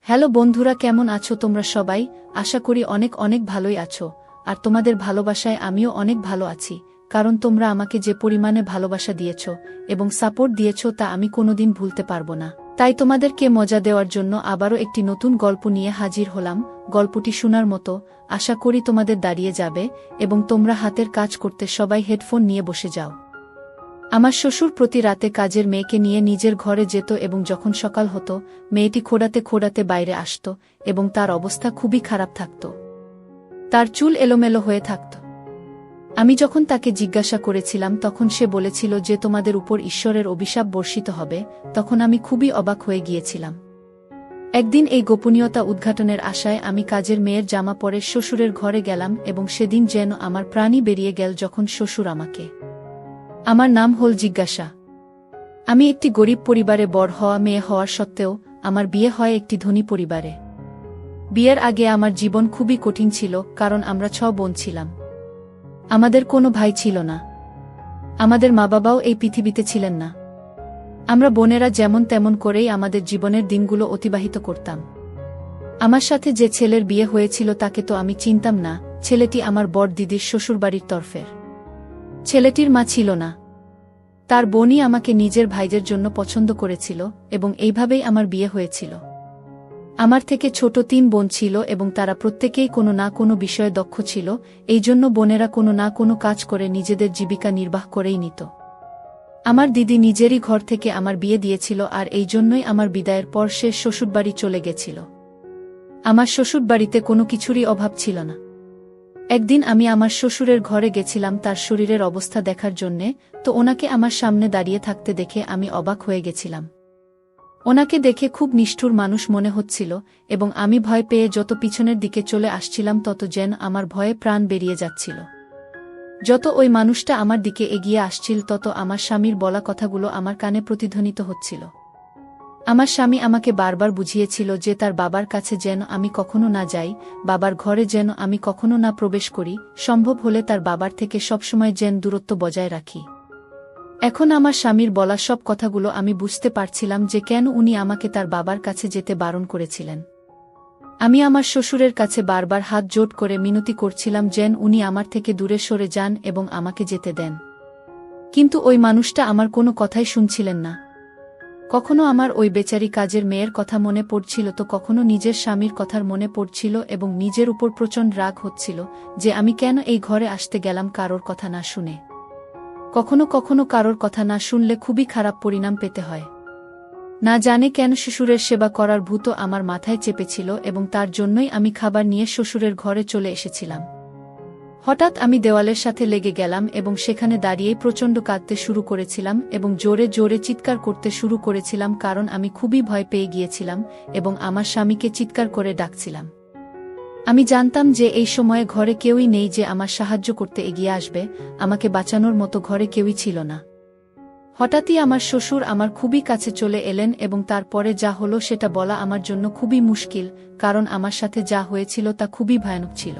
Hello বন্ধুরা, কেমন আছো তোমরা সবাই? আশা করি অনেক অনেক ভালোই আছো। আর তোমাদের ভালোবাসায় আমিও অনেক ভালো আছি, কারণ তোমরা আমাকে যে পরিমাণে ভালোবাসা দিয়েছ এবং সাপোর্ট দিয়েছ তা আমি কোনোদিন ভুলতে পারবো না। তাই তোমাদেরকে মজা দেওয়ার জন্য আবারও একটি নতুন গল্প নিয়ে হাজির হলাম। গল্পটি শোনার মতো, আশা করি তোমাদের দাঁড়িয়ে যাবে এবং তোমরা হাতের কাজ করতে সবাই হেডফোন নিয়ে বসে যাও। আমার শ্বশুর প্রতি রাতে কাজের মেয়েকে নিয়ে নিজের ঘরে যেত এবং যখন সকাল হতো মেয়েটি খোঁড়াতে খোঁড়াতে বাইরে আসত এবং তার অবস্থা খুবই খারাপ থাকত। তার চুল এলোমেলো হয়ে থাকত। আমি যখন তাকে জিজ্ঞাসা করেছিলাম তখন সে বলেছিল যে তোমাদের উপর ঈশ্বরের অভিশাপ বর্ষিত হবে। তখন আমি খুবই অবাক হয়ে গিয়েছিলাম। একদিন এই গোপনীয়তা উদ্ঘাটনের আশায় আমি কাজের মেয়ের জামা পরে শ্বশুরের ঘরে গেলাম এবং সেদিন যেন আমার প্রাণই বেরিয়ে গেল যখন শ্বশুর আমাকে। আমার নাম হল জিজ্ঞাসা। আমি একটি গরিব পরিবারে বড় হওয়া মেয়ে হওয়ার সত্ত্বেও আমার বিয়ে হয় একটি ধনী পরিবারে। বিয়ের আগে আমার জীবন খুবই কঠিন ছিল, কারণ আমরা 6 বোন ছিলাম। আমাদের কোনো ভাই ছিল না। আমাদের মা বাবাও এই পৃথিবীতে ছিলেন না। আমরা বোনেরা যেমন তেমন করেই আমাদের জীবনের দিনগুলো অতিবাহিত করতাম। আমার সাথে যে ছেলের বিয়ে হয়েছিল তাকে তো আমি চিনতাম না। ছেলেটি আমার বড় দিদির শ্বশুরবাড়ির তরফের। ছেলেটির মা ছিল না। তার বোনই আমাকে নিজের ভাইদের জন্য পছন্দ করেছিল এবং এইভাবেই আমার বিয়ে হয়েছিল। আমার থেকে ছোট 3 বোন ছিল এবং তারা প্রত্যেকেই কোনো না কোনো বিষয়ে দক্ষ ছিল। এই জন্য বোনেরা কোনো না কোনো কাজ করে নিজেদের জীবিকা নির্বাহ করেই নিত। আমার দিদি নিজেরই ঘর থেকে আমার বিয়ে দিয়েছিল, আর এই জন্যই আমার বিদায়ের পর সে শ্বশুরবাড়ি চলে গেছিল। আমার শ্বশুরবাড়িতে কোনো কিছুরই অভাব ছিল না। একদিন আমি আমার শ্বশুরের ঘরে গেছিলাম তার শরীরের অবস্থা দেখার জন্যে, তো ওনাকে আমার সামনে দাঁড়িয়ে থাকতে দেখে আমি অবাক হয়ে গেছিলাম। ওনাকে দেখে খুব নিষ্ঠুর মানুষ মনে হচ্ছিল এবং আমি ভয় পেয়ে যত পিছনের দিকে চলে আসছিলাম তত যেন আমার ভয়ে প্রাণ বেরিয়ে যাচ্ছিল। যত ওই মানুষটা আমার দিকে এগিয়ে আসছিল তত আমার স্বামীর বলা কথাগুলো আমার কানে প্রতিধ্বনিত হচ্ছিল। আমার স্বামী আমাকে বারবার বুঝিয়েছিল যে তার বাবার কাছে যেন আমি কখনো না যাই, বাবার ঘরে যেন আমি কখনো না প্রবেশ করি, সম্ভব হলে তার বাবার থেকে সবসময় যেন দূরত্ব বজায় রাখি। এখন আমার স্বামীর বলা সব কথাগুলো আমি বুঝতে পারছিলাম যে কেন উনি আমাকে তার বাবার কাছে যেতে বারণ করেছিলেন। আমি আমার শ্বশুরের কাছে বারবার হাত জোড় করে মিনতি করছিলাম যেন উনি আমার থেকে দূরে সরে যান এবং আমাকে যেতে দেন। কিন্তু ওই মানুষটা আমার কোনো কথাই শুনছিলেন না। কখনো আমার ওই বেচারি কাজের মেয়ের কথা মনে পড়ছিল, তো কখনো নিজের স্বামীর কথার মনে পড়ছিল এবং নিজের উপর প্রচণ্ড রাগ হচ্ছিল যে আমি কেন এই ঘরে আসতে গেলাম কারোর কথা না শুনে। কখনো কখনো কারোর কথা না শুনলে খুবই খারাপ পরিণাম পেতে হয়। না জানে কেন শ্বশুরের সেবা করার ভূত আমার মাথায় চেপেছিল এবং তার জন্যই আমি খাবার নিয়ে শ্বশুরের ঘরে চলে এসেছিলাম। হঠাৎ আমি দেওয়ালের সাথে লেগে গেলাম এবং সেখানে দাঁড়িয়েই প্রচণ্ড কাঁদতে শুরু করেছিলাম এবং জোরে জোরে চিৎকার করতে শুরু করেছিলাম, কারণ আমি খুবই ভয় পেয়ে গিয়েছিলাম এবং আমার স্বামীকে চিৎকার করে ডাকছিলাম। আমি জানতাম যে এই সময়ে ঘরে কেউই নেই যে আমার সাহায্য করতে এগিয়ে আসবে, আমাকে বাঁচানোর মতো ঘরে কেউই ছিল না। হঠাৎই আমার শ্বশুর আমার খুবই কাছে চলে এলেন এবং তারপরে যা হলো সেটা বলা আমার জন্য খুবই মুশকিল, কারণ আমার সাথে যা হয়েছিল তা খুবই ভয়ানক ছিল।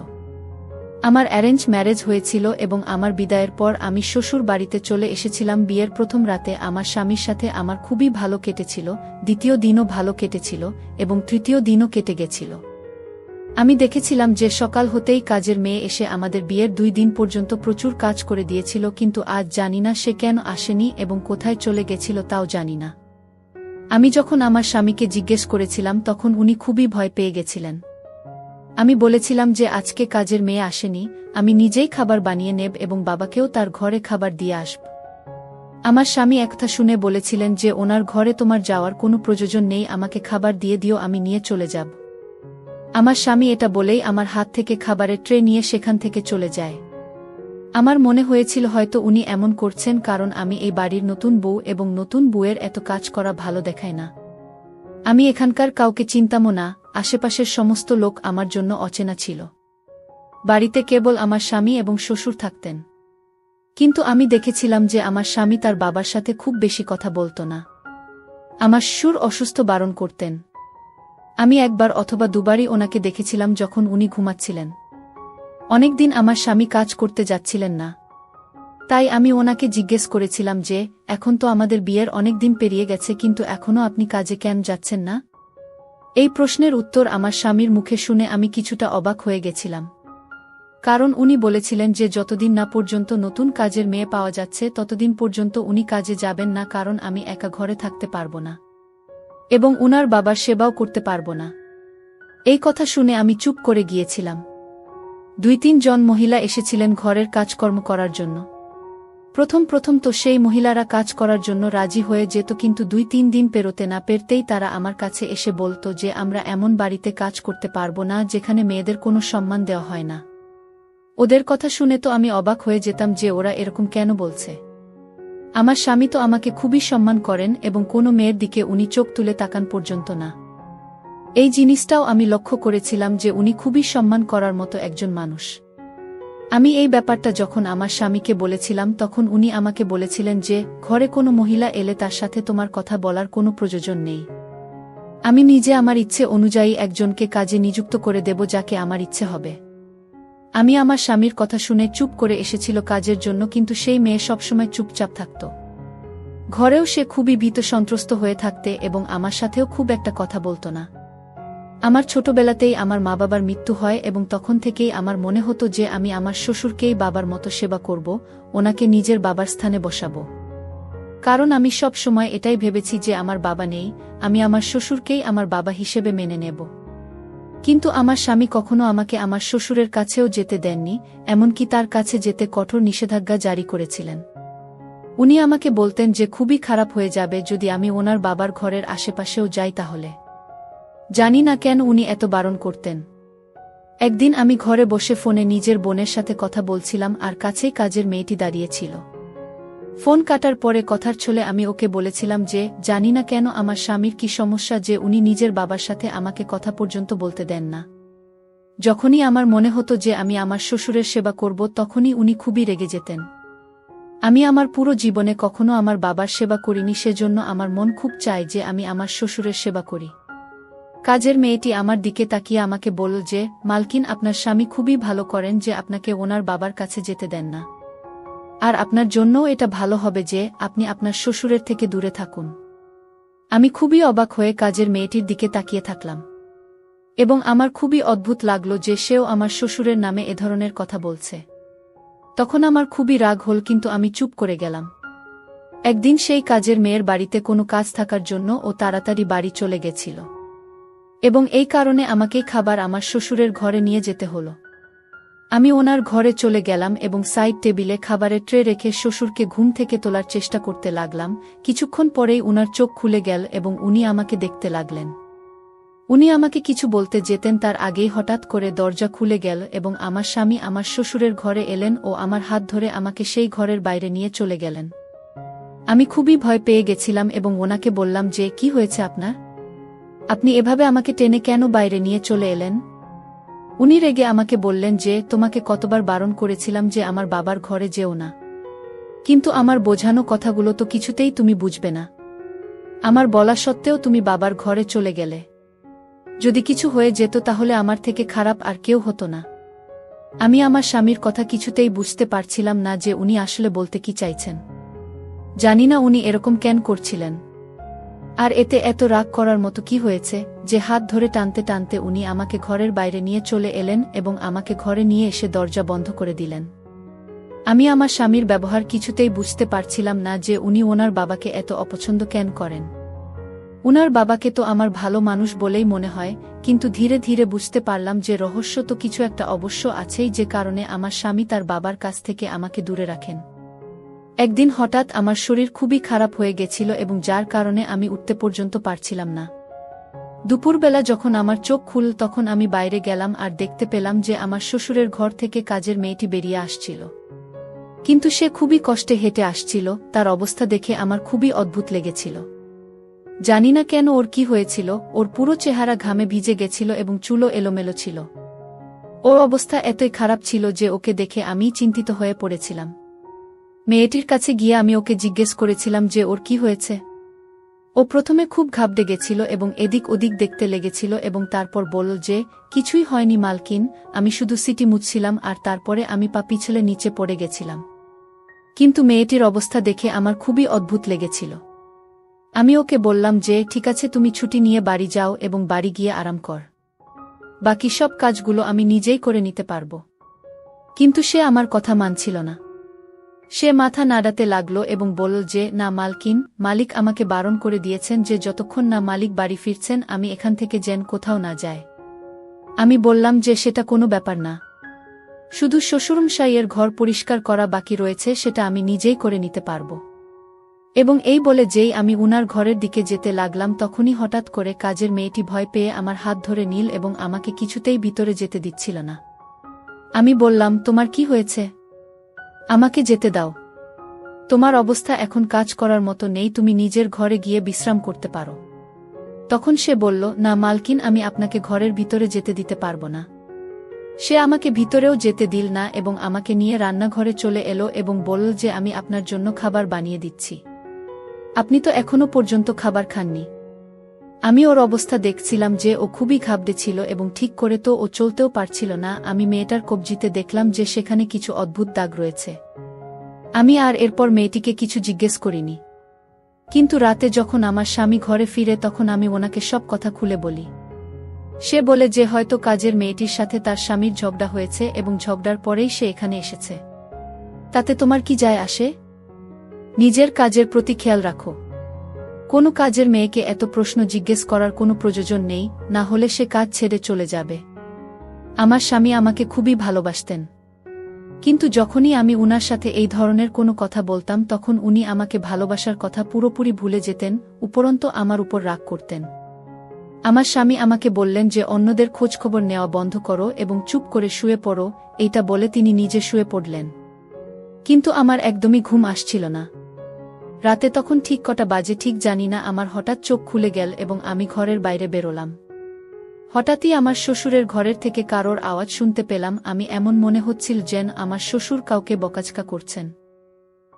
আমার অ্যারেঞ্জ ম্যারেজ হয়েছিল এবং আমার বিদায়ের পর আমি শ্বশুর বাড়িতে চলে এসেছিলাম। বিয়ের প্রথম রাতে আমার স্বামীর সাথে আমার খুবই ভালো কেটেছিল, দ্বিতীয় দিনও ভালো কেটেছিল এবং তৃতীয় দিনও কেটে গেছিল। আমি দেখেছিলাম যে সকাল হতেই কাজের মেয়ে এসে আমাদের বিয়ের 2 দিন পর্যন্ত প্রচুর কাজ করে দিয়েছিল, কিন্তু আজ জানি না সে কেন আসেনি এবং কোথায় চলে গেছিল তাও জানি না। আমি যখন আমার স্বামীকে জিজ্ঞেস করেছিলাম তখন উনি খুবই ভয় পেয়ে গেছিলেন। আমি বলেছিলাম যে আজকে কাজের মেয়ে আসেনি, আমি নিজেই খাবার বানিয়ে নেব এবং বাবাকেও তার ঘরে খাবার দিয়ে আসব। আমার স্বামী একথা শুনে বলেছিলেন যে ওনার ঘরে তোমার যাওয়ার কোনো প্রয়োজন নেই, আমাকে খাবার দিয়ে দিও, আমি নিয়ে চলে যাব। আমার স্বামী এটা বলেই আমার হাত থেকে খাবারের ট্রে নিয়ে সেখান থেকে চলে যায়। আমার মনে হয়েছিল হয়তো উনি এমন করছেন কারণ আমি এই বাড়ির নতুন বউ এবং নতুন বউয়ের এত কাজ করা ভালো দেখায় না। আমি এখানকার কাউকে চিনতামও না, আশেপাশের সমস্ত লোক আমার জন্য অচেনা ছিল। বাড়িতে কেবল আমার স্বামী এবং শ্বশুর থাকতেন। কিন্তু আমি দেখেছিলাম যে আমার স্বামী তার বাবার সাথে খুব বেশি কথা বলত না। আমার শ্বশুর অসুস্থ বারণ করতেন। আমি একবার অথবা দুবারই ওনাকে দেখেছিলাম যখন উনি ঘুমাচ্ছিলেন। অনেকদিন আমার স্বামী কাজ করতে যাচ্ছিলেন না। তাই আমি ওনাকে জিজ্ঞেস করেছিলাম যে এখন তো আমাদের বিয়ের অনেক দিন পেরিয়ে গেছে, কিন্তু এখনও আপনি কাজে কেন যাচ্ছেন না? এই প্রশ্নের উত্তর আমার স্বামীর মুখে শুনে আমি কিছুটা অবাক হয়ে গেছিলাম। কারণ উনি বলেছিলেন যে যতদিন না পর্যন্ত নতুন কাজের মেয়ে পাওয়া যাচ্ছে ততদিন পর্যন্ত উনি কাজে যাবেন না, কারণ আমি একা ঘরে থাকতে পারব না এবং উনার বাবার সেবাও করতে পারব না। এই কথা শুনে আমি চুপ করে গিয়েছিলাম। 2-3 জন মহিলা এসেছিলেন ঘরের কাজকর্ম করার জন্য। প্রথম তো সেই মহিলারা কাজ করার জন্য রাজি হয়ে যেত, কিন্তু 2-3 দিন পেরোতে না পেরতেই তারা আমার কাছে এসে বলত যে আমরা এমন বাড়িতে কাজ করতে পারব না যেখানে মেয়েদের কোনো সম্মান দেওয়া হয় না। ওদের কথা শুনে তো আমি অবাক হয়ে যেতাম যে ওরা এরকম কেন বলছে। আমার স্বামী তো আমাকে খুবই সম্মান করেন এবং কোনো মেয়ের দিকে উনি চোখ তুলে তাকান পর্যন্ত না। এই জিনিসটাও আমি লক্ষ্য করেছিলাম যে উনি খুবই সম্মান করার মতো একজন মানুষ। আমি এই ব্যাপারটা যখন আমার স্বামীকে বলেছিলাম তখন উনি আমাকে বলেছিলেন যে ঘরে কোনো মহিলা এলে তার সাথে তোমার কথা বলার কোনো প্রয়োজন নেই। আমি নিজে আমার ইচ্ছে অনুযায়ী একজনকে কাজে নিযুক্ত করে দেব যাকে আমার ইচ্ছে হবে। আমি আমার স্বামীর কথা শুনে চুপ করে এসেছিল কাজের জন্য, কিন্তু সেই মেয়ে সবসময় চুপচাপ থাকত। ঘরেও সে খুবই ভীত সন্ত্রস্ত হয়ে থাকতে এবং আমার সাথেও খুব একটা কথা বলতো না। আমার ছোটবেলাতেই আমার মা বাবার মৃত্যু হয় এবং তখন থেকেই আমার মনে হতো যে আমি আমার শ্বশুরকেই বাবার মতো সেবা করব, ওনাকে নিজের বাবার স্থানে বসাবো। কারণ আমি সব সময় এটাই ভেবেছি যে আমার বাবা নেই, আমি আমার শ্বশুরকেই আমার বাবা হিসেবে মেনে নেব। কিন্তু আমার স্বামী কখনো আমাকে আমার শ্বশুরের কাছেও যেতে দেননি, এমনকি তার কাছে যেতে কঠোর নিষেধাজ্ঞা জারি করেছিলেন। উনি আমাকে বলতেন যে খুবই খারাপ হয়ে যাবে যদি আমি ওনার বাবার ঘরের আশেপাশেও যাই তাহলে। জানি না কেন উনি এত বারণ করতেন। একদিন আমি ঘরে বসে ফোনে নিজের বোনের সাথে কথা বলছিলাম আর কাছেই কাজের মেয়েটি দাঁড়িয়েছিল। ফোন কাটার পরে কথার ছলে আমি ওকে বলেছিলাম যে জানি না কেন আমার স্বামীর কি সমস্যা যে উনি নিজের বাবার সাথে আমাকে কথা পর্যন্ত বলতে দেন না। যখনই আমার মনে হতো যে আমি আমার শ্বশুরের সেবা করব তখনই উনি খুবই রেগে যেতেন। আমি আমার পুরো জীবনে কখনো আমার বাবার সেবা করিনি, সেজন্য আমার মন খুব চায় যে আমি আমার শ্বশুরের সেবা করি। কাজের মেয়েটি আমার দিকে তাকিয়ে আমাকে বলল যে মালকিন, আপনার স্বামী খুবই ভালো করেন যে আপনাকে ওনার বাবার কাছে যেতে দেন না। আর আপনার জন্যও এটা ভালো হবে যে আপনি আপনার শ্বশুরের থেকে দূরে থাকুন। আমি খুবই অবাক হয়ে কাজের মেয়েটির দিকে তাকিয়ে থাকলাম এবং আমার খুবই অদ্ভুত লাগলো যে সেও আমার শ্বশুরের নামে এ ধরনের কথা বলছে। তখন আমার খুবই রাগ হল, কিন্তু আমি চুপ করে গেলাম। একদিন সেই কাজের মেয়ের বাড়িতে কোনো কাজ থাকার জন্য ও তাড়াতাড়ি বাড়ি চলে গেছিল এবং এই কারণে আমাকেই খাবার আমার শ্বশুরের ঘরে নিয়ে যেতে হলো। আমি ওনার ঘরে চলে গেলাম এবং সাইড টেবিলে খাবারের ট্রে রেখে শ্বশুরকে ঘুম থেকে তোলার চেষ্টা করতে লাগলাম। কিছুক্ষণ পরেই উনার চোখ খুলে গেল এবং উনি আমাকে দেখতে লাগলেন। উনি আমাকে কিছু বলতে যেতেন তার আগেই হঠাৎ করে দরজা খুলে গেল এবং আমার স্বামী আমার শ্বশুরের ঘরে এলেন ও আমার হাত ধরে আমাকে সেই ঘরের বাইরে নিয়ে চলে গেলেন। আমি খুবই ভয় পেয়ে গেছিলাম এবং ওনাকে বললাম যে কি হয়েছে আপনার? আপনি এভাবে আমাকে টেনে কেন বাইরে নিয়ে চলে এলেন? উনি রেগে আমাকে বললেন যে তোমাকে কতবার বারণ করেছিলাম যে আমার বাবার ঘরে যেও না, কিন্তু আমার বোঝানো কথাগুলো তো কিছুতেই তুমি বুঝবে না। আমার বলা সত্ত্বেও তুমি বাবার ঘরে চলে গেলে। যদি কিছু হয়ে যেত তাহলে আমার থেকে খারাপ আর কেউ হতো না। আমি আমার স্বামীর কথা কিছুতেই বুঝতে পারছিলাম না যে উনি আসলে বলতে কি চাইছেন। জানি না উনি এরকম কেন করছিলেন। আর এতে এত রাগ করার মতো কি হয়েছে যে হাত ধরে টানতে টানতে উনি আমাকে ঘরের বাইরে নিয়ে চলে এলেন এবং আমাকে ঘরে নিয়ে এসে দরজা বন্ধ করে দিলেন। আমি আমার স্বামীর ব্যবহার কিছুতেই বুঝতে পারছিলাম না যে উনি ওনার বাবাকে এত অপছন্দ কেন করেন। উনার বাবাকে তো আমার ভালো মানুষ বলেই মনে হয়, কিন্তু ধীরে ধীরে বুঝতে পারলাম যে রহস্য তো কিছু একটা অবশ্য আছেই, যে কারণে আমার স্বামী তার বাবার কাছ থেকে আমাকে দূরে রাখেন। একদিন হঠাৎ আমার শরীর খুবই খারাপ হয়ে গেছিল এবং যার কারণে আমি উঠতে পর্যন্ত পারছিলাম না। দুপুরবেলা যখন আমার চোখ খুলল তখন আমি বাইরে গেলাম আর দেখতে পেলাম যে আমার শ্বশুরের ঘর থেকে কাজের মেয়েটি বেরিয়ে আসছিল। কিন্তু সে খুবই কষ্টে হেঁটে আসছিল। তার অবস্থা দেখে আমার খুবই অদ্ভুত লেগেছিল। জানি না কেন ওর কি হয়েছিল, ওর পুরো চেহারা ঘামে ভিজে গেছিল এবং চুলও এলোমেলো ছিল। ওর অবস্থা এতই খারাপ ছিল যে ওকে দেখে আমি চিন্তিত হয়ে পড়েছিলাম। মেয়েটির কাছে গিয়ে আমি ওকে জিজ্ঞেস করেছিলাম যে ওর কি হয়েছে। ও প্রথমে খুব ঘাবড়ে গেছিল এবং এদিক ওদিক দেখতে লেগেছিল এবং তারপর বলল যে কিছুই হয়নি মালকিন, আমি শুধু সিটি মুছছিলাম আর তারপরে আমি পা পিছলে নিচে পড়ে গেছিলাম। কিন্তু মেয়েটির অবস্থা দেখে আমার খুবই অদ্ভুত লেগেছিল। আমি ওকে বললাম যে ঠিক আছে, তুমি ছুটি নিয়ে বাড়ি যাও এবং বাড়ি গিয়ে আরাম কর। বাকি সব কাজগুলো আমি নিজেই করে নিতে পারব। কিন্তু সে আমার কথা মানছিল না। সে মাথা নাড়াতে লাগল এবং বলল যে না মালকিন, মালিক আমাকে বারণ করে দিয়েছেন যে যতক্ষণ না মালিক বাড়ি ফিরছেন আমি এখান থেকে যেন কোথাও না যায়। আমি বললাম যে সেটা কোনো ব্যাপার না, শুধু শ্বশুরমশাইয়ের ঘর পরিষ্কার করা বাকি রয়েছে, সেটা আমি নিজেই করে নিতে পারব। এবং এই বলে যেই আমি উনার ঘরের দিকে যেতে লাগলাম তখনই হঠাৎ করে কাজের মেয়েটি ভয় পেয়ে আমার হাত ধরে নিল এবং আমাকে কিছুতেই ভিতরে যেতে দিচ্ছিল না। আমি বললাম, তোমার কি হয়েছে? আমাকে যেতে দাও। তোমার অবস্থা এখন কাজ করার মতো নেই, তুমি নিজের ঘরে গিয়ে বিশ্রাম করতে পারো। তখন সে বলল, না মালকিন, আমি আপনাকে ঘরের ভিতরে যেতে দিতে পারব না। সে আমাকে ভিতরেও যেতে দিল না এবং আমাকে নিয়ে রান্নাঘরে চলে এলো এবং বলল যে আমি আপনার জন্য খাবার বানিয়ে দিচ্ছি। আপনি তো এখনো পর্যন্ত খাবার খাননি। আমি ওর অবস্থা দেখছিলাম যে ও খুবই ঘাবড়েছিল এবং ঠিক করে তো ও চলতেও পারছিল না। আমি মেয়েটার কবজিতে দেখলাম যে সেখানে কিছু অদ্ভুত দাগ রয়েছে। আমি আর এরপর মেয়েটিকে কিছু জিজ্ঞেস করিনি। কিন্তু রাতে যখন আমার স্বামী ঘরে ফিরে তখন আমি ওনাকে সব কথা খুলে বলি। সে বলে যে হয়তো কাজের মেয়েটির সাথে তার স্বামীর ঝগড়া হয়েছে এবং ঝগড়ার পরেই সে এখানে এসেছে। তাতে তোমার কি যায় আসে? নিজের কাজের প্রতি খেয়াল রাখো। কোনো কাজের মেয়েকে এত প্রশ্ন জিজ্ঞেস করার কোনো প্রয়োজন নেই, না হলে সে কাজ ছেড়ে চলে যাবে। আমার স্বামী আমাকে খুবই ভালোবাসতেন, কিন্তু যখনই আমি উনার সাথে এই ধরনের কোনো কথা বলতাম তখন উনি আমাকে ভালোবাসার কথা পুরোপুরি ভুলে যেতেন, উপরন্তু আমার উপর রাগ করতেন। আমার স্বামী আমাকে বললেন যে অন্যদের খোঁজখবর নেওয়া বন্ধ করো এবং চুপ করে শুয়ে পড়ো। এইটা বলে তিনি নিজে শুয়ে পড়লেন। কিন্তু আমার একদমই ঘুম আসছিল না। রাতে তখন ঠিক কটা বাজে ঠিক জানি না, আমার হঠাৎ চোখ খুলে গেল এবং আমি ঘরের বাইরে বেরোলাম। হঠাৎই আমার শ্বশুরের ঘরের থেকে কারোর আওয়াজ শুনতে পেলাম। আমি এমন মনে হচ্ছিল যেন আমার শ্বশুর কাউকে বকাঝকা করছেন।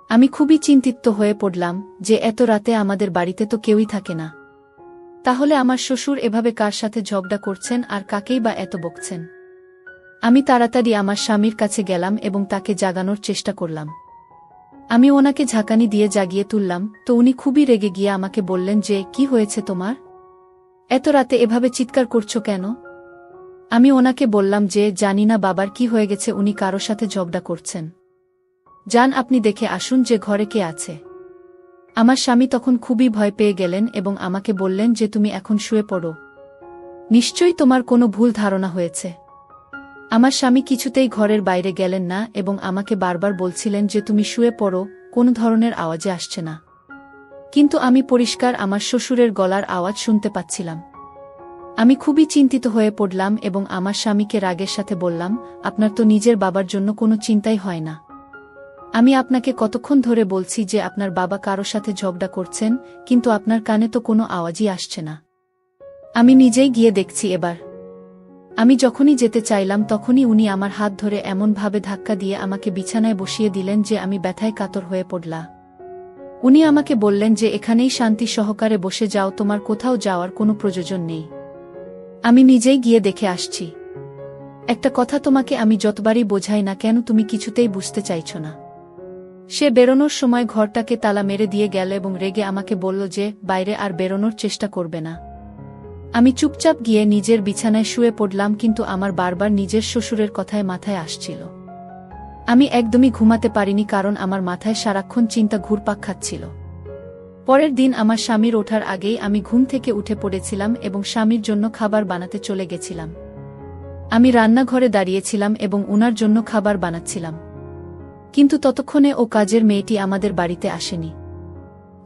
আমি খুবই চিন্তিত হয়ে পড়লাম যে এত রাতে আমাদের বাড়িতে তো কেউই থাকে না। তাহলে আমার শ্বশুর এভাবে কার সাথে ঝগড়া করছেন আর কাকেই বা এত বকছেন? আমি তাড়াতাড়ি আমার স্বামীর কাছে গেলাম এবং তাকে জাগানোর চেষ্টা করলাম। আমি ওনাকে ঝাঁকানি দিয়ে জাগিয়ে তুললাম, তো উনি খুবই রেগে গিয়ে আমাকে বললেন যে কি হয়েছে তোমার? এত রাতে এভাবে চিৎকার করছো কেন? আমি ওনাকে বললাম যে জানি না বাবার কি হয়ে গেছে, উনি কারো সাথে ঝগড়া করছেন। যান আপনি দেখে আসুন যে ঘরে কে আছে। আমার স্বামী তখন খুবই ভয় পেয়ে গেলেন এবং আমাকে বললেন যে তুমি এখন শুয়ে পড়ো, নিশ্চয়ই তোমার কোনো ভুল ধারণা হয়েছে। আমার স্বামী কিছুতেই ঘরের বাইরে গেলেন না এবং আমাকে বারবার বলছিলেন যে তুমি শুয়ে পড়ো, কোনো ধরনের আওয়াজে আসছে না। কিন্তু আমি পরিষ্কার আমার শ্বশুরের গলার আওয়াজ শুনতে পাচ্ছিলাম। আমি খুবই চিন্তিত হয়ে পড়লাম এবং আমার স্বামীকে রাগের সাথে বললাম, আপনার তো নিজের বাবার জন্য কোনো চিন্তাই হয় না। আমি আপনাকে কতক্ষণ ধরে বলছি যে আপনার বাবা কারো সাথে ঝগড়া করছেন, কিন্তু আপনার কানে তো কোনো আওয়াজই আসছে না। আমি নিজেই গিয়ে দেখছি এবার। আমি যখনই যেতে চাইলাম তখনই উনি আমার হাত ধরে এমনভাবে ধাক্কা দিয়ে আমাকে বিছানায় বসিয়ে দিলেন যে আমি ব্যথায় কাতর হয়ে পড়লাম। উনি আমাকে বললেন যে এখানেই শান্তি সহকারে বসে যাও, তোমার কোথাও যাওয়ার কোনো প্রয়োজন নেই। আমি নিজেই গিয়ে দেখে আসছি। একটা কথা তোমাকে আমি যতবারই বোঝাই না কেন তুমি কিছুতেই বুঝতে চাইছ না। সে বেরোনোর সময় ঘরটাকে তালা মেরে দিয়ে গেল এবং রেগে আমাকে বলল যে বাইরে আর বেরোনোর চেষ্টা করবে না। আমি চুপচাপ গিয়ে নিজের বিছানায় শুয়ে পড়লাম, কিন্তু আমার বারবার নিজের শ্বশুরের কথায় মাথায় আসছিল। আমি একদমই ঘুমাতে পারিনি কারণ আমার মাথায় সারাক্ষণ চিন্তা ঘুরপাক খাচ্ছিল। পরের দিন আমার স্বামীর ওঠার আগেই আমি ঘুম থেকে উঠে পড়েছিলাম এবং স্বামীর জন্য খাবার বানাতে চলে গেছিলাম। আমি রান্নাঘরে দাঁড়িয়েছিলাম এবং উনার জন্য খাবার বানাচ্ছিলাম, কিন্তু ততক্ষণে ও কাজের মেয়েটি আমাদের বাড়িতে আসেনি।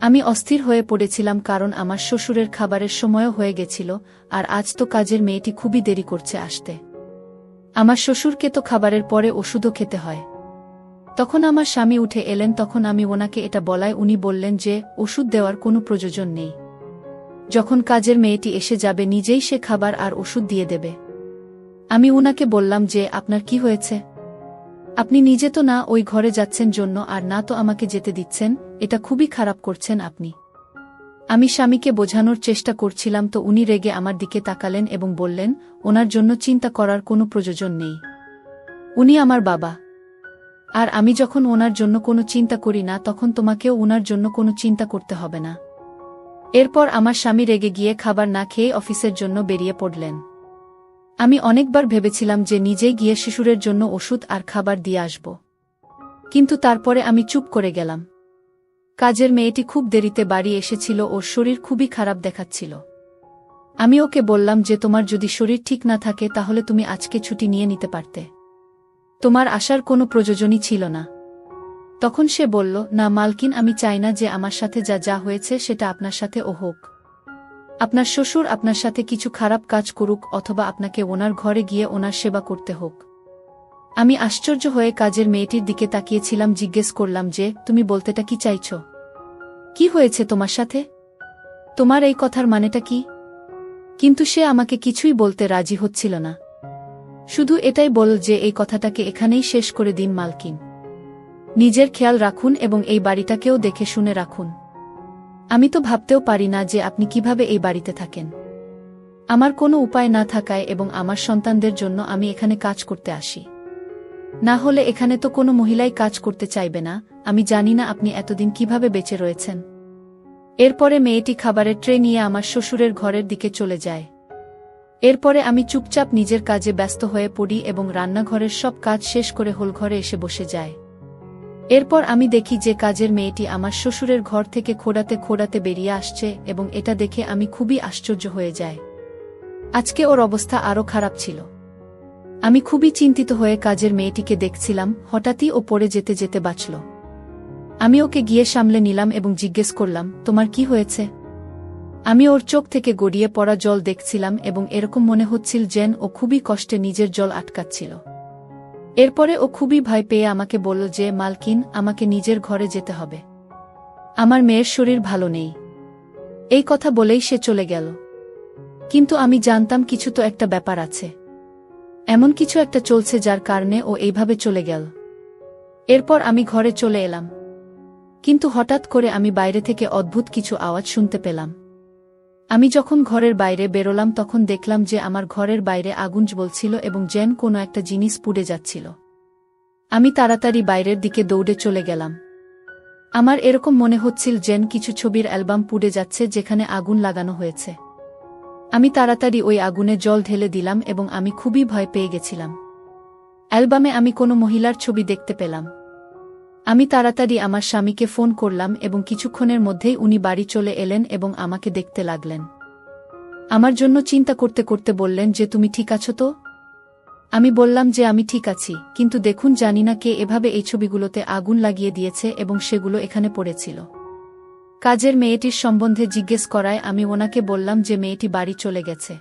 আমি অস্থির হয়ে পড়েছিলাম কারণ আমার শ্বশুরের খাবারের সময়ও হয়ে গেছিল, আর আজ তো কাজের মেয়েটি খুবই দেরি করছে আসতে। আমার শ্বশুরকে তো খাবারের পরে ওষুধও খেতে হয়। তখন আমার স্বামী উঠে এলেন, তখন আমি ওনাকে এটা বলায় উনি বললেন যে ওষুধ দেওয়ার কোনো প্রয়োজন নেই। যখন কাজের মেয়েটি এসে যাবে নিজেই সে খাবার আর ওষুধ দিয়ে দেবে। আমি ওনাকে বললাম যে আপনার কি হয়েছে? আপনি নিজে তো না ওই ঘরে যাচ্ছেন জন্য আর না তো আমাকে যেতে দিচ্ছেন, এটা খুবই খারাপ করছেন আপনি। আমি স্বামীকে বোঝানোর চেষ্টা করছিলাম, তো উনি রেগে আমার দিকে তাকালেন এবং বললেন ওনার জন্য চিন্তা করার কোনো প্রয়োজন নেই। উনি আমার বাবা, আর আমি যখন ওনার জন্য কোনো চিন্তা করি না তখন তোমাকেও ওনার জন্য কোনো চিন্তা করতে হবে না। এরপর আমার স্বামী রেগে গিয়ে খাবার না খেয়ে অফিসের জন্য বেরিয়ে পড়লেন। আমি অনেকবার ভেবেছিলাম যে নিজেই গিয়ে শিশুরের জন্য ওষুধ আর খাবার দিয়ে আসব, কিন্তু তারপরে আমি চুপ করে গেলাম। কাজের মেয়েটি খুব দেরিতে বাড়ি এসেছিল, ওর শরীর খুবই খারাপ দেখাচ্ছিল। আমি ওকে বললাম যে তোমার যদি শরীর ঠিক না থাকে তাহলে তুমি আজকে ছুটি নিয়ে নিতে পারতে, তোমার আসার কোনো প্রয়োজনই ছিল না। তখন সে বলল, না মালকিন, আমি চাই না যে আমার সাথে যা যা হয়েছে সেটা আপনার সাথেও হোক। আপনার শ্বশুর আপনার সাথে কিছু খারাপ কাজ করুক অথবা আপনাকে ওনার ঘরে গিয়ে ওনার সেবা করতে হোক। আমি আশ্চর্য হয়ে কাজের মেয়েটির দিকে তাকিয়েছিলাম, জিজ্ঞেস করলাম যে তুমি বলতেটা কি চাইছ? কি হয়েছে তোমার সাথে? তোমার এই কথার মানেটা কি? কিন্তু সে আমাকে কিছুই বলতে রাজি হচ্ছিল না, শুধু এটাই বলল যে এই কথাটাকে এখানেই শেষ করে দিন মালকিন। নিজের খেয়াল রাখুন এবং এই বাড়িটাকেও দেখে শুনে রাখুন। আমি তো ভাবতেও পারি না যে আপনি কিভাবে এই বাড়িতে থাকেন। আমার কোনো উপায় না থাকায় এবং আমার সন্তানদের জন্য আমি এখানে কাজ করতে আসি, না হলে এখানে তো কোনো মহিলাই কাজ করতে চাইবে না। আমি জানি না আপনি এতদিন কিভাবে বেঁচে রয়েছেন। এরপরে মেয়েটি খাবারের ট্রে নিয়ে আমার শ্বশুরের ঘরের দিকে চলে যায়। এরপরে আমি চুপচাপ নিজের কাজে ব্যস্ত হয়ে পড়ি এবং রান্নাঘরের সব কাজ শেষ করে হোলঘরে এসে বসে যায়। এরপর আমি দেখি যে কাজের মেয়েটি আমার শ্বশুরের ঘর থেকে খোঁড়াতে খোঁড়াতে বেরিয়ে আসছে এবং এটা দেখে আমি খুবই আশ্চর্য হয়ে যাই। আজকে ওর অবস্থা আরও খারাপ ছিল। আমি খুবই চিন্তিত হয়ে কাজের মেয়েটিকে দেখছিলাম, হঠাৎই ও পড়ে যেতে যেতে বাঁচল। আমি ওকে গিয়ে সামলে নিলাম এবং জিজ্ঞেস করলাম, তোমার কি হয়েছে? আমি ওর চোখ থেকে গড়িয়ে পড়া জল দেখছিলাম এবং এরকম মনে হচ্ছিল যেন ও খুবই কষ্টে নিজের জল আটকাচ্ছিল। এরপরে ও খুবই ভয় পেয়ে আমাকে বলল যে মালকিন, আমাকে নিজের ঘরে যেতে হবে, আমার মেয়ের শরীর ভালো নেই। এই কথা বলেই সে চলে গেল। কিন্তু আমি জানতাম কিছু তো একটা ব্যাপার আছে, এমন কিছু একটা চলছে যার কারণে ও এইভাবে চলে গেল। এরপর আমি ঘরে চলে এলাম, কিন্তু হঠাৎ করে আমি বাইরে থেকে অদ্ভুত কিছু আওয়াজ শুনতে পেলাম। আমি যখন ঘরের বাইরে বেরোলাম তখন দেখলাম যে আমার ঘরের বাইরে আগুন জ্বলছিল এবং যেন কোনো একটা জিনিস পুড়ে যাচ্ছিল। আমি তাড়াতাড়ি বাইরের দিকে দৌড়ে চলে গেলাম। আমার এরকম মনে হচ্ছিল যেন কিছু ছবির অ্যালবাম পুড়ে যাচ্ছে যেখানে আগুন লাগানো হয়েছে। আমি তাড়াতাড়ি ওই আগুনে জল ঢেলে দিলাম এবং আমি খুবই ভয় পেয়ে গেছিলাম। অ্যালবামে আমি কোনো মহিলার ছবি দেখতে পেলাম। আমি তাড়াতাড়ি আমার স্বামীকে ফোন করলাম এবং কিছুক্ষণের মধ্যেই উনি বাড়ি চলে এলেন এবং আমাকে দেখতে লাগলেন। আমার জন্য চিন্তা করতে করতে বললেন যে তুমি ঠিক আছো তো? আমি বললাম যে আমি ঠিক আছি, কিন্তু দেখুন জানি না কে এভাবে এই ছবিগুলোতে আগুন লাগিয়ে দিয়েছে এবং সেগুলো এখানে পড়েছিল। কাজের মেয়েটির সম্বন্ধে জিজ্ঞেস করায় আমি ওনাকে বললাম যে মেয়েটি বাড়ি চলে গেছে।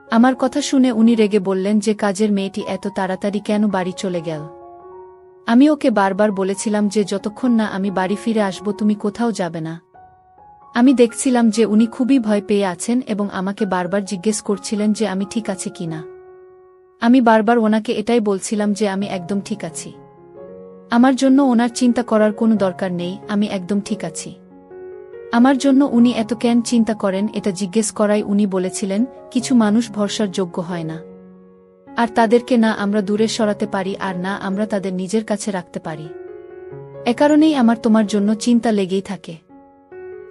আমার কথা শুনে উনি রেগে বললেন যে কাজের মেয়েটি এত তাড়াতাড়ি কেন বাড়ি চলে গেল। আমি ওকে বারবার বলেছিলাম যে যতক্ষণ না আমি বাড়ি ফিরে আসব তুমি কোথাও যাবে না। আমি দেখছিলাম যে উনি খুবই ভয় পেয়ে আছেন এবং আমাকে বারবার জিজ্ঞেস করছিলেন যে আমি ঠিক আছি কিনা। আমি বারবার ওনাকে এটাই বলছিলাম যে আমি একদম ঠিক আছি, আমার জন্য ওনার চিন্তা করার কোনো দরকার নেই, আমি একদম ঠিক আছি। আমার জন্য উনি এত কেন চিন্তা করেন এটা জিজ্ঞেস করায় উনি বলেছিলেন, কিছু মানুষ ভরসার যোগ্য হয় না, আর তাদেরকে না আমরা দূরে সরাতে পারি আর না আমরা তাদের নিজের কাছে রাখতে পারি। এ কারণেই আমার তোমার জন্য চিন্তা লেগেই থাকে।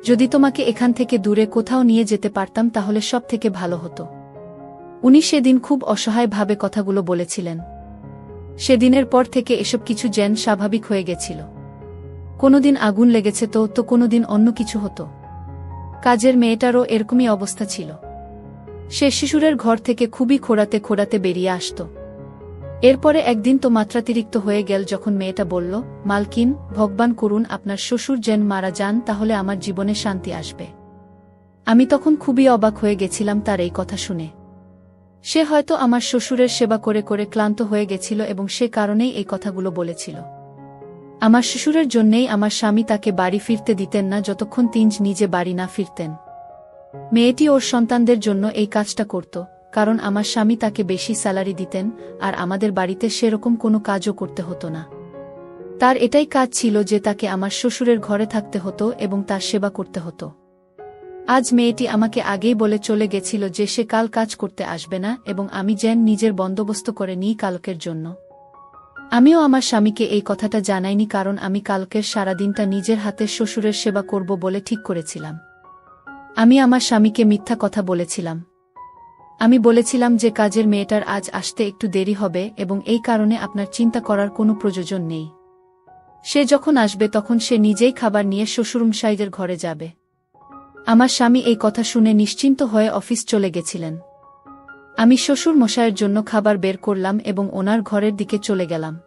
যদি তোমাকে এখান থেকে দূরে কোথাও নিয়ে যেতে পারতাম তাহলে সব থেকে ভালো হতো। উনি সেদিন খুব অসহায়ভাবে কথাগুলো বলেছিলেন। সেদিনের পর থেকে এসব কিছু যেন স্বাভাবিক হয়ে গেছিল। কোনোদিন আগুন লেগেছে তো কোনোদিন অন্য কিছু হতো। কাজের মেয়েটারও এরকমই অবস্থা ছিল। সে শিশুরের ঘর থেকে খুবই খোঁড়াতে খোঁড়াতে বেরিয়ে আসত। এরপরে একদিন তো মাত্রাতিরিক্ত হয়ে গেল যখন মেয়েটা বলল, মালকিন, ভগবান করুন আপনার শ্বশুর যেন মারা যান, তাহলে আমার জীবনে শান্তি আসবে। আমি তখন খুবই অবাক হয়ে গেছিলাম তার এই কথা শুনে। সে হয়তো আমার শ্বশুরের সেবা করে করে ক্লান্ত হয়ে গেছিল এবং সে কারণেই এই কথাগুলো বলেছিল। আমার শ্বশুরের জন্যেই আমার স্বামী তাকে বাড়ি ফিরতে দিতেন না যতক্ষণ তিনি নিজে বাড়ি না ফিরতেন। মেয়েটি ওর সন্তানদের জন্য এই কাজটা করত, কারণ আমার স্বামী তাকে বেশি স্যালারি দিতেন আর আমাদের বাড়িতে সেরকম কোনো কাজও করতে হতো না। তার এটাই কাজ ছিল যে তাকে আমার শ্বশুরের ঘরে থাকতে হতো এবং তার সেবা করতে হতো। আজ মেয়েটি আমাকে আগেই বলে চলে গেছিল যে সে কাল কাজ করতে আসবে না এবং আমি যেন নিজের বন্দোবস্ত করে নিই কালকের জন্য। আমিও আমার স্বামীকে এই কথাটা জানাইনি, কারণ আমি কালকের সারাদিনটা নিজের হাতে শ্বশুরের সেবা করব বলে ঠিক করেছিলাম। আমি আমার স্বামীকে মিথ্যা কথা বলেছিলাম। আমি বলেছিলাম যে কাজের মেয়েটার আজ আসতে একটু দেরি হবে এবং এই কারণে আপনার চিন্তা করার কোনো প্রয়োজন নেই। সে যখন আসবে তখন সে নিজেই খাবার নিয়ে শ্বশুরমশাইদের ঘরে যাবে। আমার স্বামী এই কথা শুনে নিশ্চিন্ত হয়ে অফিস চলে গেছিলেন। আমি শ্বশুর মশাইয়ের জন্য খাবার বের করলাম এবং ওনার ঘরের দিকে চলে গেলাম।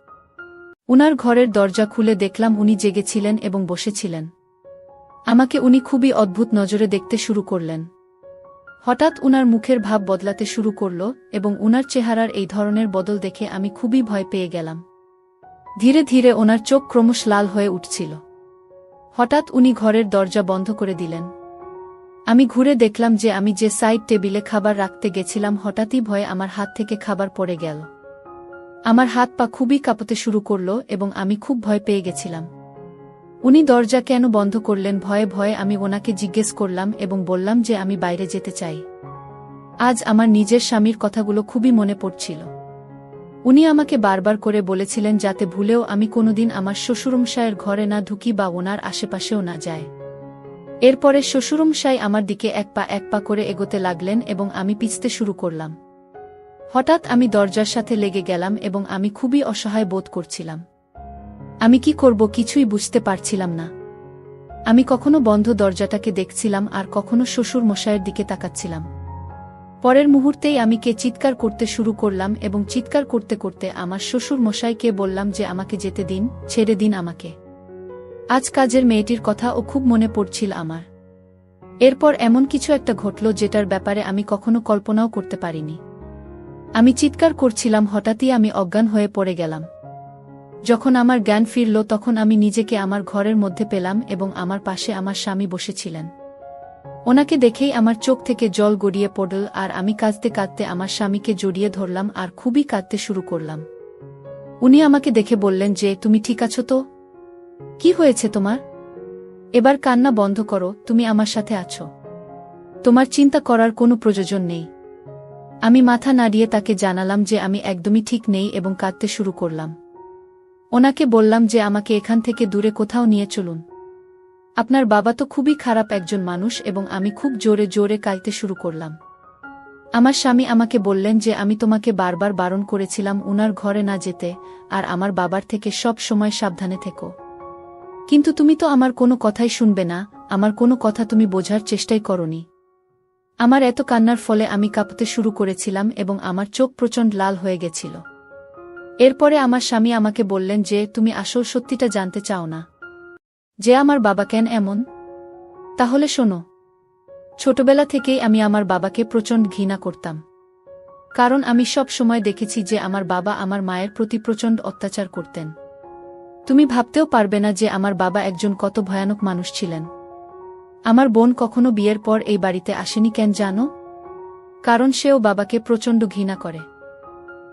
উনার ঘরের দরজা খুলে দেখলাম উনি জেগেছিলেন এবং বসেছিলেন। আমাকে উনি খুবই অদ্ভুত নজরে দেখতে শুরু করলেন। হঠাৎ উনার মুখের ভাব বদলাতে শুরু করল এবং উনার চেহারার এই ধরনের বদল দেখে আমি খুবই ভয় পেয়ে গেলাম। ধীরে ধীরে ওনার চোখ ক্রমশ লাল হয়ে উঠছিল। হঠাৎ উনি ঘরের দরজা বন্ধ করে দিলেন। আমি ঘুরে দেখলাম যে আমি যে সাইড টেবিলে খাবার রাখতে গেছিলাম হঠাৎই ভয়ে আমার হাত থেকে খাবার পড়ে গেল। আমার হাত পা খুবই কাঁপতে শুরু করল এবং আমি খুব ভয় পেয়ে গেছিলাম। উনি দরজা কেন বন্ধ করলেন ভয়ে ভয়ে আমি ওনাকে জিজ্ঞেস করলাম এবং বললাম যে আমি বাইরে যেতে চাই। আজ আমার নিজের স্বামীর কথাগুলো খুবই মনে পড়ছিল। উনি আমাকে বারবার করে বলেছিলেন যাতে ভুলেও আমি কোনোদিন আমার শ্বশুরমশায়ের ঘরে না ঢুকি বা ওনার আশেপাশেও না যায়। এরপরে শ্বশুরমশাই আমার দিকে এক পা করে এগোতে লাগলেন এবং আমি পিছতে শুরু করলাম। হঠাৎ আমি দরজার সাথে লেগে গেলাম এবং আমি খুবই অসহায় বোধ করছিলাম। আমি কি করব কিছুই বুঝতে পারছিলাম না। আমি কখনো বন্ধ দরজাটাকে দেখছিলাম আর কখনো শ্বশুর মশাইয়ের দিকে তাকাচ্ছিলাম। পরের মুহূর্তেই আমি চিৎকার করতে শুরু করলাম এবং চিৎকার করতে করতে আমার শ্বশুর মশাইকে বললাম যে আমাকে যেতে দিন, ছেড়ে দিন আমাকে। আজ কাজের মেয়েটির কথাও খুব মনে পড়ছিল আমার। এরপর এমন কিছু একটা ঘটল যেটার ব্যাপারে আমি কখনো কল্পনাও করতে পারিনি। আমি চিৎকার করছিলাম, হঠাৎই আমি অজ্ঞান হয়ে পড়ে গেলাম। যখন আমার জ্ঞান ফিরল তখন আমি নিজেকে আমার ঘরের মধ্যে পেলাম এবং আমার পাশে আমার স্বামী বসেছিলেন। ওনাকে দেখেই আমার চোখ থেকে জল গড়িয়ে পড়ল আর আমি কাঁদতে কাঁদতে আমার স্বামীকে জড়িয়ে ধরলাম আর খুবই কাঁদতে শুরু করলাম। উনি আমাকে দেখে বললেন যে তুমি ঠিক আছো তো? কি হয়েছে তোমার? এবার কান্না বন্ধ করো, তুমি আমার সাথে আছো। তোমার চিন্তা করার কোনো প্রয়োজন নেই। আমি মাথা নাড়িয়ে তাকে জানালাম যে আমি একদমই ঠিক নেই এবং কাঁদতে শুরু করলাম। ওনাকে বললাম যে আমাকে এখান থেকে দূরে কোথাও নিয়ে চলুন। আপনার বাবা তো খুবই খারাপ একজন মানুষ এবং আমি খুব জোরে জোরে কাঁদতে শুরু করলাম। আমার স্বামী আমাকে বললেন যে আমি তোমাকে বারবার বারণ করেছিলাম উনার ঘরে না যেতে আর আমার বাবার থেকে সব সময় সাবধানে থেকো। কিন্তু তুমি তো আমার কোনো কথাই শুনবে না, আমার কোনো কথা তুমি বোঝার চেষ্টাই করনি। আমার এত কান্নার ফলে আমি কাঁপতে শুরু করেছিলাম এবং আমার চোখ প্রচণ্ড লাল হয়ে গেছিল। এরপরে আমার স্বামী আমাকে বললেন যে তুমি আসল সত্যিটা জানতে চাও না, যে আমার বাবা কেন এমন? তাহলে শোনো। ছোটবেলা থেকেই আমি আমার বাবাকে প্রচণ্ড ঘৃণা করতাম। কারণ আমি সব সময় দেখেছি যে আমার বাবা আমার মায়ের প্রতি প্রচণ্ড অত্যাচার করতেন। তুমি ভাবতেও পারবে না যে আমার বাবা একজন কত ভয়ানক মানুষ ছিলেন। আমার বোন কখনো বিয়ের পর এই বাড়িতে আসেনি কেন জানো? কারণ সেও বাবাকে প্রচণ্ড ঘৃণা করে।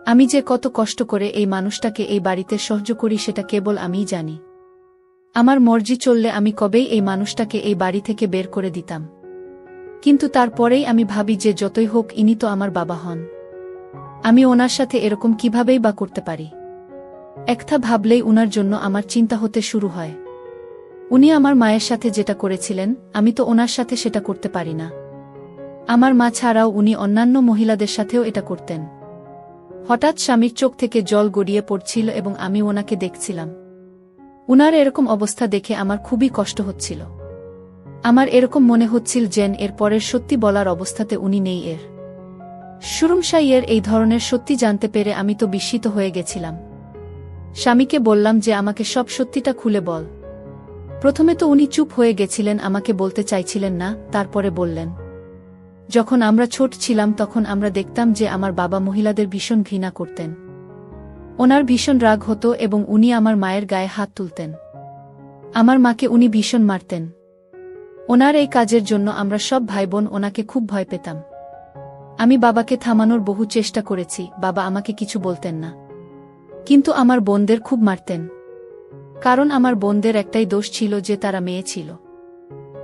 আমি যে কত কষ্ট করে এই মানুষটাকে এই বাড়িতে সহ্য করি সেটা কেবল আমিই জানি। আমার মর্জি চললে আমি কবেই এই মানুষটাকে এই বাড়ি থেকে বের করে দিতাম। কিন্তু তারপরেই আমি ভাবি যে যতই হোক ইনি তো আমার বাবা হন। আমি ওনার সাথে এরকম কিভাবেই বা করতে পারি? একটা ভাবলেই উনার জন্য আমার চিন্তা হতে শুরু হয়। উনি আমার মায়ের সাথে যেটা করেছিলেন আমি তো ওনার সাথে সেটা করতে পারি না। আমার মা ছাড়াও উনি অন্যান্য মহিলাদের সাথেও এটা করতেন। হঠাৎ স্বামীর চোখ থেকে জল গড়িয়ে পড়ছিল এবং আমি ওনাকে দেখছিলাম। উনার এরকম অবস্থা দেখে আমার খুবই কষ্ট হচ্ছিল। আমার এরকম মনে হচ্ছিল যেন এর পরের সত্যি বলার অবস্থাতে উনি নেই। এর শ্বশুরমশাইয়ের এই ধরনের সত্যি জানতে পেরে আমি তো বিস্মিত হয়ে গেছিলাম। স্বামীকে বললাম যে আমাকে সব সত্যিটা খুলে বল। প্রথমে তো উনি চুপ হয়ে গেছিলেন, আমাকে বলতে চাইছিলেন না। তারপরে বললেন, যখন আমরা ছোট ছিলাম তখন আমরা দেখতাম যে আমার বাবা মহিলাদের ভীষণ ঘৃণা করতেন। ওনার ভীষণ রাগ হতো এবং উনি আমার মায়ের গায়ে হাত তুলতেন। আমার মাকে উনি ভীষণ মারতেন। ওনার এই কাজের জন্য আমরা সব ভাইবোন ওনাকে খুব ভয় পেতাম। আমি বাবাকে থামানোর বহু চেষ্টা করেছি, বাবা আমাকে কিছু বলতেন না। কিন্তু আমার বোনদের খুব মারতেন। কারণ আমার বোনদের একটাই দোষ ছিল যে তারা মেয়ে ছিল।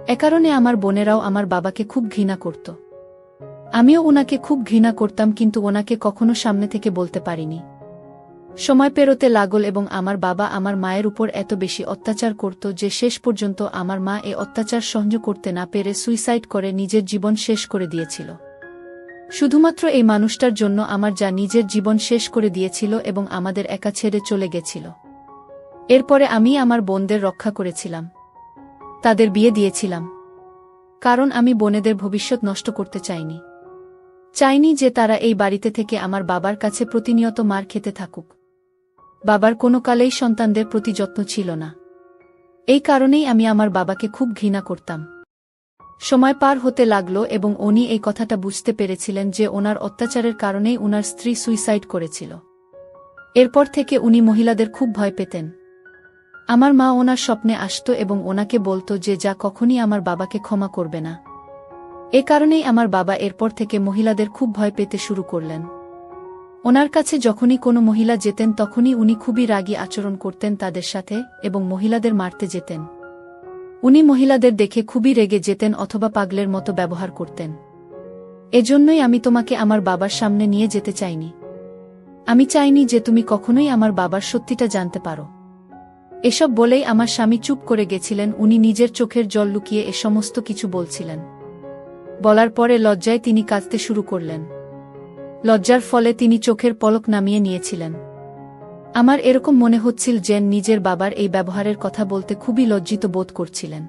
এ কারণে আমার বোনেরাও আমার বাবাকে খুব ঘৃণা করত। আমিও ওনাকে খুব ঘৃণা করতাম, কিন্তু ওনাকে কখনো সামনে থেকে বলতে পারিনি। সময় পেরোতে লাগল এবং আমার বাবা আমার মায়ের উপর এত বেশি অত্যাচার করত যে শেষ পর্যন্ত আমার মা এ অত্যাচার সহ্য করতে না পেরে সুইসাইড করে নিজের জীবন শেষ করে দিয়েছিল। শুধুমাত্র এই মানুষটার জন্য আমার যা নিজের জীবন শেষ করে দিয়েছিল এবং আমাদের একা ছেড়ে চলে গেছিল। এরপরে আমি আমার বোনদের রক্ষা করেছিলাম, তাদের বিয়ে দিয়েছিলাম, কারণ আমি বোনেদের ভবিষ্যৎ নষ্ট করতে চাইনি যে তারা এই বাড়িতে থেকে আমার বাবার কাছে প্রতিনিয়ত মার খেতে থাকুক। বাবার কোনো কালেই সন্তানদের প্রতি যত্ন ছিল না। এই কারণেই আমি আমার বাবাকে খুব ঘৃণা করতাম। সময় পার হতে লাগল এবং উনি এই কথাটা বুঝতে পেরেছিলেন যে ওনার অত্যাচারের কারণেই উনার স্ত্রী সুইসাইড করেছিল। এরপর থেকে উনি মহিলাদের খুব ভয় পেতেন। আমার মা ওনার স্বপ্নে আসত এবং ওনাকে বলত যে যা কখনই আমার বাবাকে ক্ষমা করবে না। এ কারণেই আমার বাবা এরপর থেকে মহিলাদের খুব ভয় পেতে শুরু করলেন। ওনার কাছে যখনই কোনো মহিলা যেতেন তখনই উনি খুবই রাগী আচরণ করতেন তাদের সাথে এবং মহিলাদের মারতে যেতেন। উনি মহিলাদের দেখে খুবই রেগে যেতেন অথবা পাগলের মতো ব্যবহার করতেন। এজন্যই আমি তোমাকে আমার বাবার সামনে নিয়ে যেতে চাইনি। আমি চাইনি যে তুমি কখনোই আমার বাবার সত্যিটা জানতে পারো। এসব বলেই আমার স্বামী চুপ করে গেছিলেন। উনি নিজের চোখের জল লুকিয়ে এ সমস্ত কিছু বলছিলেন। বলার পরে লজ্জায় তিনি কাঁদতে শুরু করলেন। লজ্জার ফলে তিনি চোখের পলক নামিয়ে নিয়েছিলেন। আমার এরকম মনে হচ্ছিল যেন নিজের বাবার এই ব্যবহারের কথা বলতে খুবই লজ্জিত বোধ করছিলেন।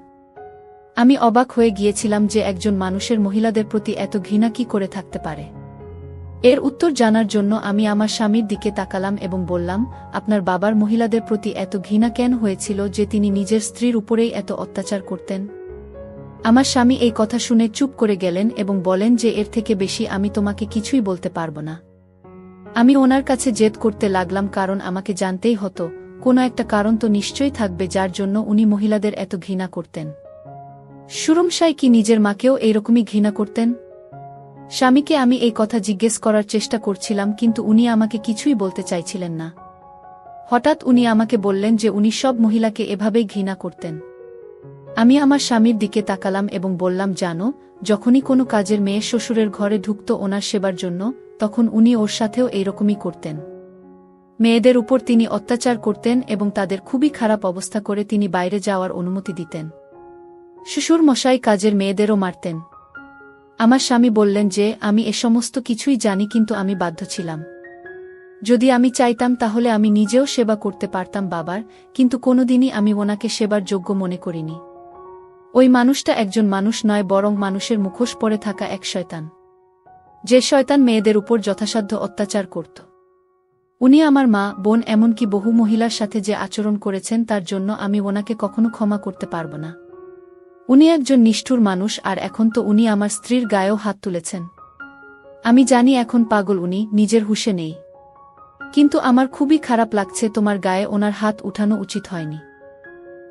আমি অবাক হয়ে গিয়েছিলাম যে একজন মানুষের মহিলাদের প্রতি এত ঘৃণা কি করে থাকতে পারে। এর উত্তর জানার জন্য আমি আমার স্বামীর দিকে তাকালাম এবং বললাম, আপনার বাবার মহিলাদের প্রতি এত ঘৃণা কেন হয়েছিল যে তিনি নিজের স্ত্রীর উপরেই এত অত্যাচার করতেন? আমার স্বামী এই কথা শুনে চুপ করে গেলেন এবং বলেন যে এর থেকে বেশি আমি তোমাকে কিছুই বলতে পারব না। আমি ওনার কাছে জেদ করতে লাগলাম কারণ আমাকে জানতেই হতো কোনো একটা কারণ তো নিশ্চয়ই থাকবে যার জন্য উনি মহিলাদের এত ঘৃণা করতেন। সুরমশাই কি নিজের মাকেও এইরকমই ঘৃণা করতেন? স্বামীকে আমি এই কথা জিজ্ঞেস করার চেষ্টা করছিলাম কিন্তু উনি আমাকে কিছুই বলতে চাইছিলেন না। হঠাৎ উনি আমাকে বললেন যে উনি সব মহিলাকে এভাবেই ঘৃণা করতেন। আমি আমার স্বামীর দিকে তাকালাম এবং বললাম, জানো, যখনই কোনো কাজের মেয়ে শ্বশুরের ঘরে ঢুকত ওনার সেবার জন্য, তখন উনি ওর সাথেও এইরকমই করতেন। মেয়েদের উপর তিনি অত্যাচার করতেন এবং তাদের খুবই খারাপ অবস্থা করে তিনি বাইরে যাওয়ার অনুমতি দিতেন। শ্বশুর মশাই কাজের মেয়েদেরও মারতেন। আমার স্বামী বললেন যে আমি এ সমস্ত কিছুই জানি কিন্তু আমি বাধ্য ছিলাম। যদি আমি চাইতাম তাহলে আমি নিজেও সেবা করতে পারতাম বাবার, কিন্তু কোনোদিনই আমি ওনাকে সেবার যোগ্য মনে করিনি। ওই মানুষটা একজন মানুষ নয় বরং মানুষের মুখোশ পরে থাকা এক শয়তান, যে শয়তান মেয়েদের উপর যথাসাধ্য অত্যাচার করত। উনি আমার মা, বোন, এমনকি বহু মহিলার সাথে যে আচরণ করেছেন তার জন্য আমি ওনাকে কখনো ক্ষমা করতে পারব না। উনি একজন নিষ্ঠুর মানুষ আর এখন তো উনি আমার স্ত্রীর গায়েও হাত তুলেছেন। আমি জানি এখন পাগল উনি, নিজের হুঁশে নেই, কিন্তু আমার খুবই খারাপ লাগছে তোমার গায়ে ওনার হাত উঠানো উচিত হয়নি।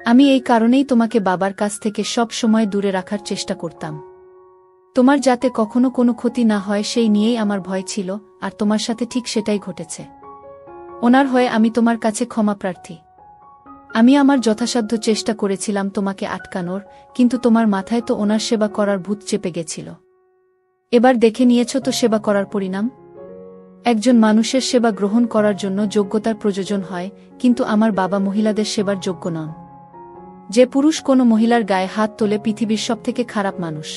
আমি এই কারণেই তোমাকে বাবার কাছ থেকে সব সময় দূরে রাখার চেষ্টা করতাম। তোমার যাতে কখনো কোনো ক্ষতি না হয় সেই নিয়েই আমার ভয় ছিল, আর তোমার সাথে ঠিক সেটাই ঘটেছে। ওনার হয়ে আমি তোমার কাছে ক্ষমা প্রার্থী। আমি আমার যথাসাধ্য চেষ্টা করেছিলাম তোমাকে আটকানোর, কিন্তু তোমার মাথায় তো ওনার সেবা করার ভূত চেপে গেছিল। এবার দেখে নিয়েছ তো সেবা করার পরিণাম। একজন মানুষের সেবা গ্রহণ করার জন্য যোগ্যতার প্রয়োজন হয়, কিন্তু আমার বাবা মহিলাদের সেবার যোগ্য নন। যে পুরুষ কোনো মহিলার গায়ে হাত তোলে পৃথিবীর সবথেকে খারাপ মানুষ।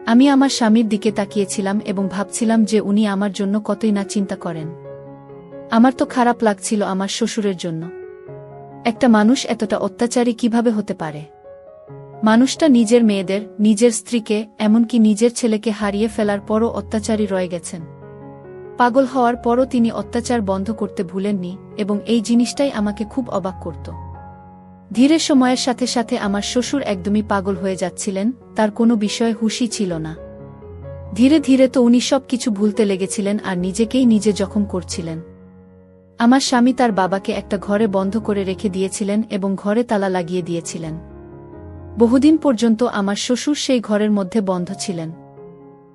আমি আমার স্বামীর দিকে তাকিয়েছিলাম এবং ভাবছিলাম যে উনি আমার জন্য কতই না চিন্তা করেন। আমার তো খারাপ লাগছিল আমার শ্বশুরের জন্য। একটা মানুষ এতটা অত্যাচারী কিভাবে হতে পারে? মানুষটা নিজের মেয়েদের, নিজের স্ত্রীকে, এমনকি নিজের ছেলেকে হারিয়ে ফেলার পরও অত্যাচারী রয়ে গেছেন। পাগল হওয়ার পরও তিনি অত্যাচার বন্ধ করতে ভুলেননি এবং এই জিনিসটাই আমাকে খুব অবাক করত। ধীরে সময়ের সাথে সাথে আমার শ্বশুর একদমই পাগল হয়ে যাচ্ছিলেন, তার কোনো বিষয়ে হুঁশই ছিল না। ধীরে ধীরে তো উনি সব কিছু ভুলতে লেগেছিলেন আর নিজেকেই নিজে জখম করছিলেন। আমার স্বামী তার বাবাকে একটা ঘরে বন্ধ করে রেখে দিয়েছিলেন এবং ঘরে তালা লাগিয়ে দিয়েছিলেন। বহুদিন পর্যন্ত আমার শ্বশুর সেই ঘরের মধ্যে বন্ধ ছিলেন।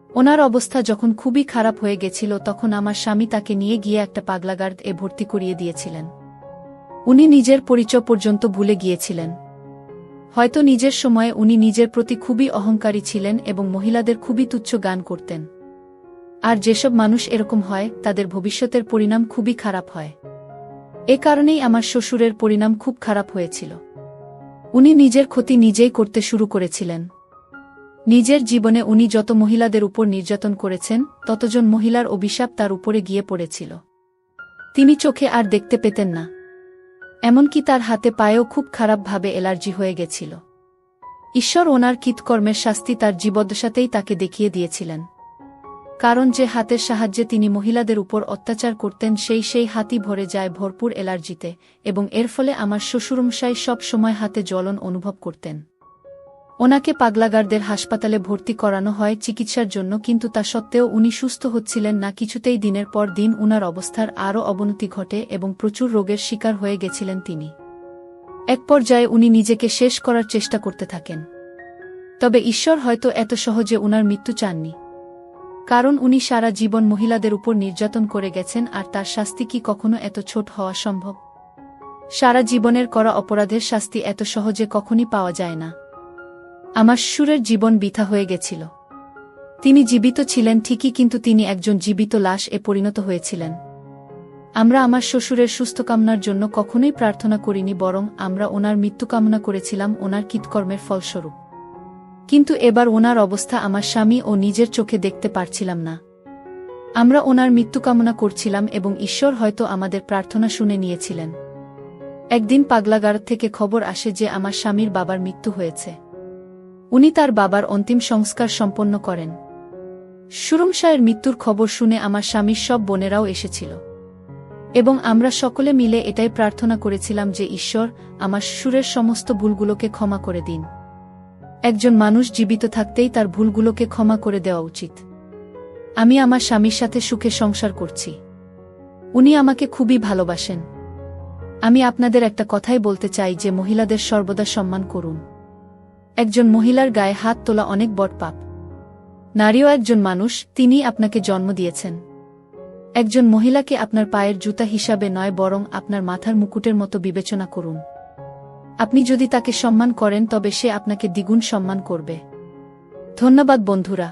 ওনার অবস্থা যখন খুবই খারাপ হয়ে গেছিল তখন আমার স্বামী তাকে নিয়ে গিয়ে একটা পাগলাগার্ডে ভর্তি করিয়ে দিয়েছিলেন। উনি নিজের পরিচয় পর্যন্ত ভুলে গিয়েছিলেন। হয়তো নিজের সময়ে উনি নিজের প্রতি খুবই অহংকারী ছিলেন এবং মহিলাদের খুবই তুচ্ছ জ্ঞান করতেন। আর যেসব মানুষ এরকম হয় তাদের ভবিষ্যতের পরিণাম খুবই খারাপ হয়। এ কারণেই আমার শ্বশুরের পরিণাম খুব খারাপ হয়েছিল। উনি নিজের ক্ষতি নিজেই করতে শুরু করেছিলেন। নিজের জীবনে উনি যত মহিলাদের উপর নির্যাতন করেছেন, ততজন মহিলার অভিশাপ তার উপরে গিয়ে পড়েছিল। তিনি চোখে আর দেখতে পেতেন না। এমনকি তার হাতে পায়েও খুব খারাপভাবে অ্যালার্জি হয়ে গেছিল। ঈশ্বর ওনার কৃতকর্মের শাস্তি তার জীবদ্দশাতেই তাকে দেখিয়ে দিয়েছিলেন। কারণ যে হাতের সাহায্যে তিনি মহিলাদের উপর অত্যাচার করতেন সেই হাতই ভরে যায় ভরপুর অ্যালার্জিতে, এবং এর ফলে আমার শ্বশুরমশাই সব সময় হাতে জ্বলন অনুভব করতেন। ওনাকে পাগলাগারদের হাসপাতালে ভর্তি করানো হয় চিকিৎসার জন্য, কিন্তু তা সত্ত্বেও উনি সুস্থ হচ্ছিলেন না কিছুতেই। দিনের পর দিন উনার অবস্থার আরও অবনতি ঘটে এবং প্রচুর রোগের শিকার হয়ে গেছিলেন তিনি। এক পর্যায়ে উনি নিজেকে শেষ করার চেষ্টা করতে থাকেন। তবে ঈশ্বর হয়তো এত সহজে উনার মৃত্যু চাননি, কারণ উনি সারা জীবন মহিলাদের উপর নির্যাতন করে গেছেন, আর তার শাস্তি কি কখনো এত ছোট হওয়া সম্ভব? সারা জীবনের করা অপরাধের শাস্তি এত সহজে কখনই পাওয়া যায় না। আমার শ্বশুরের জীবন বৃথা হয়ে গেছিল। তিনি জীবিত ছিলেন ঠিকই, কিন্তু তিনি একজন জীবিত লাশ এ পরিণত হয়েছিলেন। আমরা আমার শ্বশুরের সুস্থ কামনার জন্য কখনোই প্রার্থনা করিনি, বরং আমরা ওনার মৃত্যু কামনা করেছিলাম ওনার কৃতকর্মের ফলস্বরূপ। কিন্তু এবার ওনার অবস্থা আমার স্বামী ও নিজের চোখে দেখতে পারছিলাম না। আমরা ওনার মৃত্যু কামনা করছিলাম এবং ঈশ্বর হয়তো আমাদের প্রার্থনা শুনে নিয়েছিলেন। একদিন পাগলাগার থেকে খবর আসে যে আমার স্বামীর বাবার মৃত্যু হয়েছে। উনি তার বাবার অন্তিম সংস্কার সম্পন্ন করেন। শ্বশুরমশায়ের মৃত্যুর খবর শুনে আমার স্বামীর সব বোনেরাও এসেছিল, এবং আমরা সকলে মিলে এটাই প্রার্থনা করেছিলাম যে ঈশ্বর, আমার শ্বশুরের সমস্ত ভুলগুলোকে ক্ষমা করে দিন। একজন মানুষ জীবিত থাকতেই তার ভুলগুলোকে ক্ষমা করে দেওয়া উচিত। আমি আমার স্বামীর সাথে সুখে সংসার করছি। উনি আমাকে খুবই ভালোবাসেন। আমি আপনাদের একটা কথাই বলতে চাই যে মহিলাদের সর্বদা সম্মান করুন। একজন মহিলার গায়ে হাত তোলা অনেক বড় পাপ। নারীও একজন মানুষ, তিনি আপনাকে জন্ম দিয়েছেন। একজন মহিলাকে আপনার পায়ের জুতা হিসাবে নয়, বরং আপনার মাথার মুকুটের মতো বিবেচনা করুন। আপনি যদি তাকে সম্মান করেন তবে সে আপনাকে দ্বিগুণ সম্মান করবে। ধন্যবাদ বন্ধুরা।